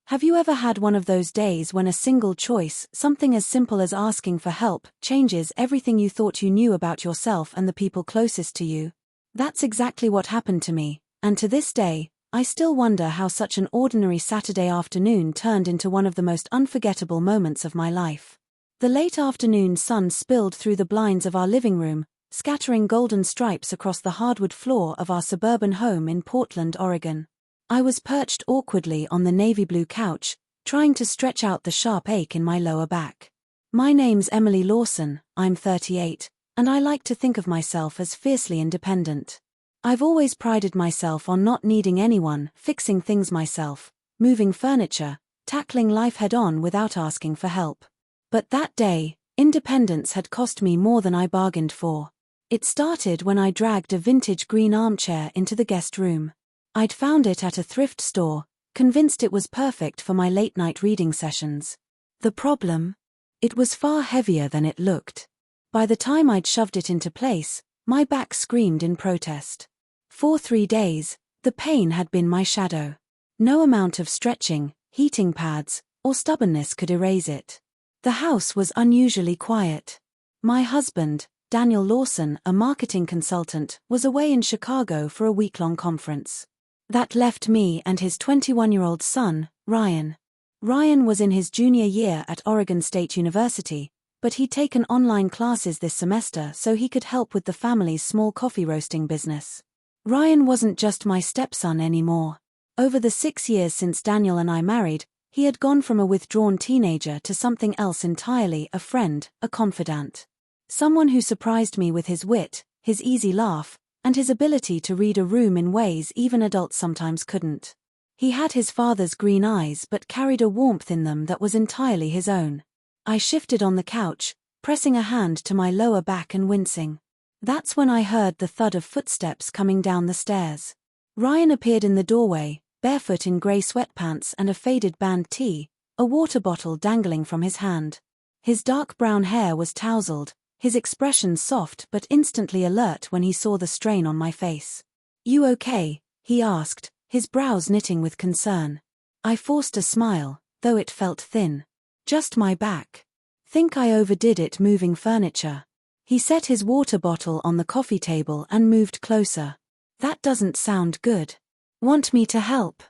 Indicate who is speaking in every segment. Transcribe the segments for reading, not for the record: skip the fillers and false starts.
Speaker 1: Have you ever had one of those days when a single choice, something as simple as asking for help, changes everything you thought you knew about yourself and the people closest to you? That's exactly what happened to me, and to this day, I still wonder how such an ordinary Saturday afternoon turned into one of the most unforgettable moments of my life. The late afternoon sun spilled through the blinds of our living room, scattering golden stripes across the hardwood floor of our suburban home in Portland, Oregon. I was perched awkwardly on the navy blue couch, trying to stretch out the sharp ache in my lower back. My name's Emily Lawson, I'm 38, and I like to think of myself as fiercely independent. I've always prided myself on not needing anyone, fixing things myself, moving furniture, tackling life head-on without asking for help. But that day, independence had cost me more than I bargained for. It started when I dragged a vintage green armchair into the guest room. I'd found it at a thrift store, convinced it was perfect for my late-night reading sessions. The problem? It was far heavier than it looked. By the time I'd shoved it into place, my back screamed in protest. For 3 days, the pain had been my shadow. No amount of stretching, heating pads, or stubbornness could erase it. The house was unusually quiet. My husband, Daniel Lawson, a marketing consultant, was away in Chicago for a week-long conference. That left me and his 21-year-old son, Ryan. Ryan was in his junior year at Oregon State University, but he'd taken online classes this semester so he could help with the family's small coffee roasting business. Ryan wasn't just my stepson anymore. Over the 6 years since Daniel and I married, he had gone from a withdrawn teenager to something else entirely: a friend, a confidant. Someone who surprised me with his wit, his easy laugh, and his ability to read a room in ways even adults sometimes couldn't. He had his father's green eyes but carried a warmth in them that was entirely his own. I shifted on the couch, pressing a hand to my lower back and wincing. That's when I heard the thud of footsteps coming down the stairs. Ryan appeared in the doorway, barefoot in grey sweatpants and a faded band tee, a water bottle dangling from his hand. His dark brown hair was tousled, his expression soft but instantly alert when he saw the strain on my face. "You okay?" he asked, his brows knitting with concern. I forced a smile, though it felt thin. "Just my back. Think I overdid it moving furniture." He set his water bottle on the coffee table and moved closer. "That doesn't sound good. Want me to help?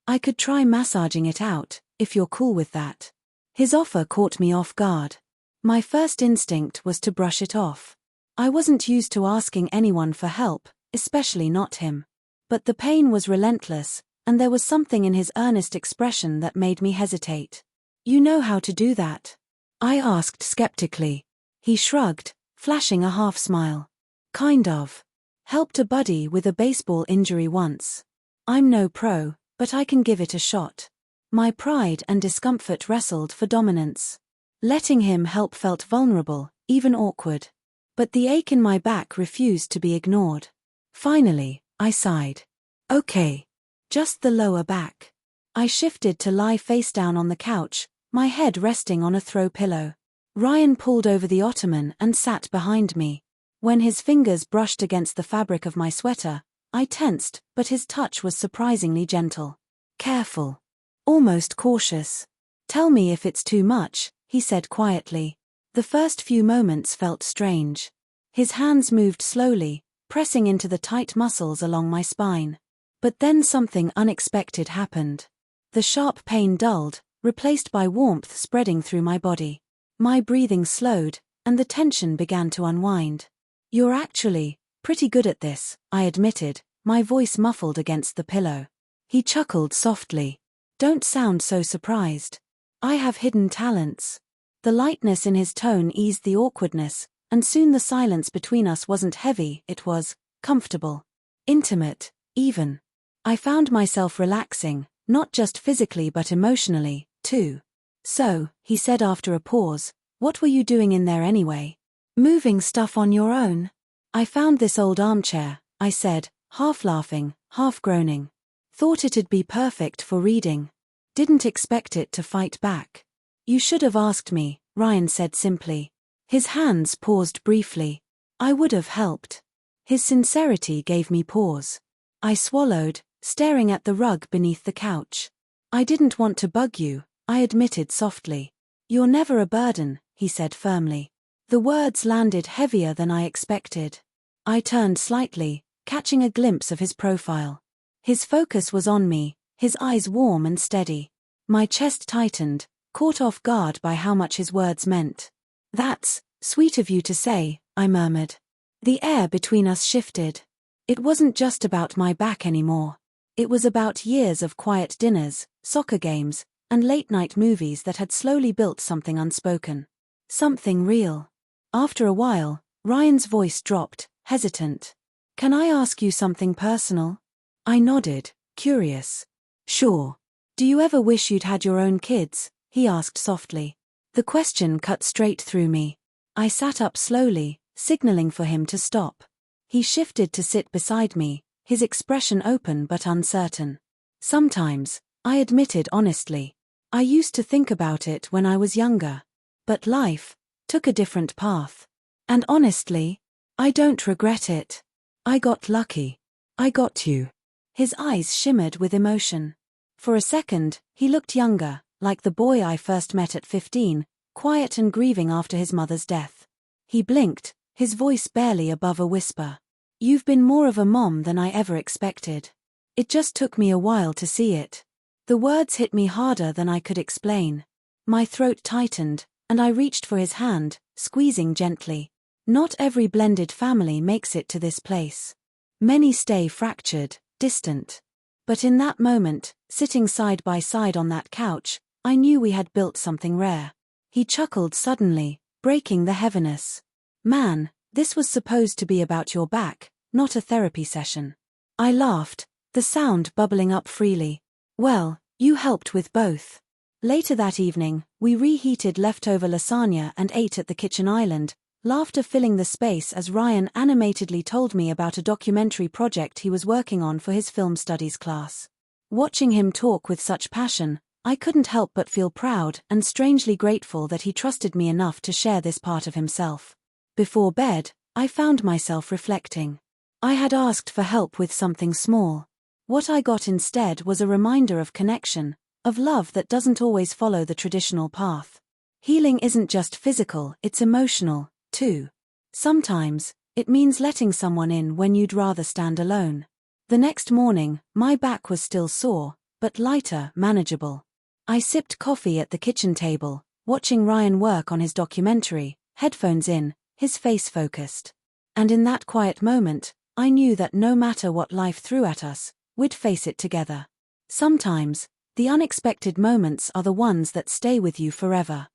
Speaker 1: I could try massaging it out, if you're cool with that." His offer caught me off guard. My first instinct was to brush it off. I wasn't used to asking anyone for help, especially not him. But the pain was relentless, and there was something in his earnest expression that made me hesitate. "You know how to do that?" I asked skeptically. He shrugged, flashing a half-smile. "Kind of. Helped a buddy with a baseball injury once. I'm no pro, but I can give it a shot." My pride and discomfort wrestled for dominance. Letting him help felt vulnerable, even awkward. But the ache in my back refused to be ignored. Finally, I sighed. "Okay. Just the lower back." I shifted to lie face down on the couch, my head resting on a throw pillow. Ryan pulled over the ottoman and sat behind me. When his fingers brushed against the fabric of my sweater, I tensed, but his touch was surprisingly gentle. Careful. Almost cautious. "Tell me if it's too much," he said quietly. The first few moments felt strange. His hands moved slowly, pressing into the tight muscles along my spine. But then something unexpected happened. The sharp pain dulled, replaced by warmth spreading through my body. My breathing slowed, and the tension began to unwind. "You're actually pretty good at this," I admitted, my voice muffled against the pillow. He chuckled softly. "Don't sound so surprised. I have hidden talents." The lightness in his tone eased the awkwardness, and soon the silence between us wasn't heavy, it was comfortable. Intimate, even. I found myself relaxing, not just physically but emotionally, too. "So," he said after a pause, "what were you doing in there anyway? Moving stuff on your own?" "I found this old armchair," I said, half laughing, half groaning. "Thought it'd be perfect for reading. Didn't expect it to fight back." "You should have asked me," Ryan said simply. His hands paused briefly. "I would have helped." His sincerity gave me pause. I swallowed, staring at the rug beneath the couch. I didn't want to bug you, I admitted softly. You're never a burden, he said firmly. The words landed heavier than I expected. I turned slightly, catching a glimpse of his profile. His focus was on me, his eyes warm and steady. My chest tightened, caught off guard by how much his words meant. That's sweet of you to say, I murmured. The air between us shifted. It wasn't just about my back anymore. It was about years of quiet dinners, soccer games, and late-night movies that had slowly built something unspoken. Something real. After a while, Ryan's voice dropped, hesitant. Can I ask you something personal? I nodded, curious. Sure. Do you ever wish you'd had your own kids? He asked softly. The question cut straight through me. I sat up slowly, signaling for him to stop. He shifted to sit beside me, his expression open but uncertain. Sometimes, I admitted honestly. I used to think about it when I was younger. But life took a different path. And honestly, I don't regret it. I got lucky. I got you. His eyes shimmered with emotion. For a second, he looked younger, like the boy I first met at 15, quiet and grieving after his mother's death. He blinked, his voice barely above a whisper. You've been more of a mom than I ever expected. It just took me a while to see it. The words hit me harder than I could explain. My throat tightened, and I reached for his hand, squeezing gently. Not every blended family makes it to this place. Many stay fractured, distant. But in that moment, sitting side by side on that couch, I knew we had built something rare. He chuckled suddenly, breaking the heaviness. Man, this was supposed to be about your back, not a therapy session. I laughed, the sound bubbling up freely. Well, you helped with both. Later that evening, we reheated leftover lasagna and ate at the kitchen island, laughter filling the space as Ryan animatedly told me about a documentary project he was working on for his film studies class. Watching him talk with such passion, I couldn't help but feel proud and strangely grateful that he trusted me enough to share this part of himself. Before bed, I found myself reflecting. I had asked for help with something small. What I got instead was a reminder of connection, of love that doesn't always follow the traditional path. Healing isn't just physical, it's emotional, too. Sometimes, it means letting someone in when you'd rather stand alone. The next morning, my back was still sore, but lighter, manageable. I sipped coffee at the kitchen table, watching Ryan work on his documentary, headphones in, his face focused. And in that quiet moment, I knew that no matter what life threw at us, we'd face it together. Sometimes, the unexpected moments are the ones that stay with you forever.